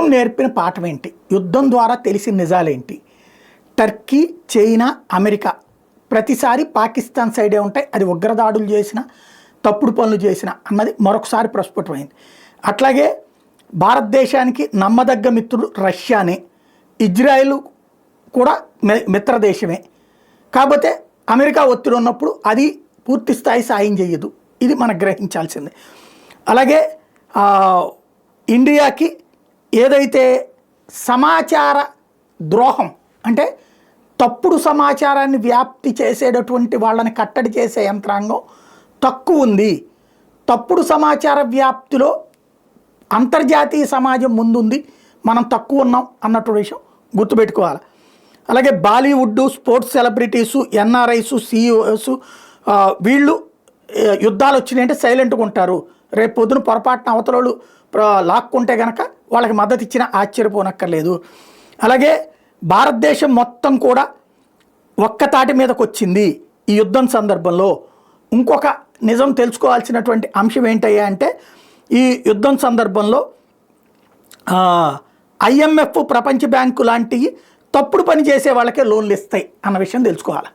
యుద్ధం నేర్పిన పాఠం ఏంటి, యుద్ధం ద్వారా తెలిసిన నిజాలేంటి? టర్కీ, చైనా, అమెరికా ప్రతిసారి పాకిస్తాన్ సైడే ఉంటాయి. అది ఉగ్రదాడులు చేసిన, తప్పుడు పనులు చేసిన అన్నది మరొకసారి ప్రస్ఫుటమైంది. అట్లాగే భారతదేశానికి నమ్మదగ్గ మిత్రుడు రష్యానే, ఇజ్రాయెల్ కూడా మిత్రదేశమే. కాకపోతే అమెరికా ఒత్తిడి ఉన్నప్పుడు అది పూర్తి స్థాయి సాయం చేయదు. ఇది మనం గ్రహించాల్సిందే. అలాగే ఇండియాకి ఏదైతే సమాచార ద్రోహం అంటే తప్పుడు సమాచారాన్ని వ్యాప్తి చేసేటటువంటి వాళ్ళని కట్టడి చేసే యంత్రాంగం తక్కువ ఉంది. తప్పుడు సమాచార వ్యాప్తిలో అంతర్జాతీయ సమాజం ముందుంది, మనం తక్కువ ఉన్నాం అన్నట్టు విషయం గుర్తుపెట్టుకోవాలి. అలాగే బాలీవుడ్, స్పోర్ట్స్ సెలబ్రిటీసు, ఎన్ఆర్ఐసు, సిఇఓసు వీళ్ళు యుద్ధాలు వచ్చినాయంటే సైలెంట్గా ఉంటారు. రేపు పొద్దున పొరపాటున అవతలోళ్ళు లాక్కుంటే కనుక వాళ్ళకి మద్దతు ఇచ్చినా ఆశ్చర్యపోనక్కర్లేదు. అలాగే భారతదేశం మొత్తం కూడా ఒక్కతాటి మీదకి వచ్చింది ఈ యుద్ధం సందర్భంలో. ఇంకొక నిజం తెలుసుకోవాల్సినటువంటి అంశం ఏంటయ్యా అంటే, ఈ యుద్ధం సందర్భంలో IMF, ప్రపంచ బ్యాంకు లాంటివి తప్పుడు పని చేసే వాళ్ళకే లోన్లు ఇస్తాయి అన్న విషయం తెలుసుకోవాలి.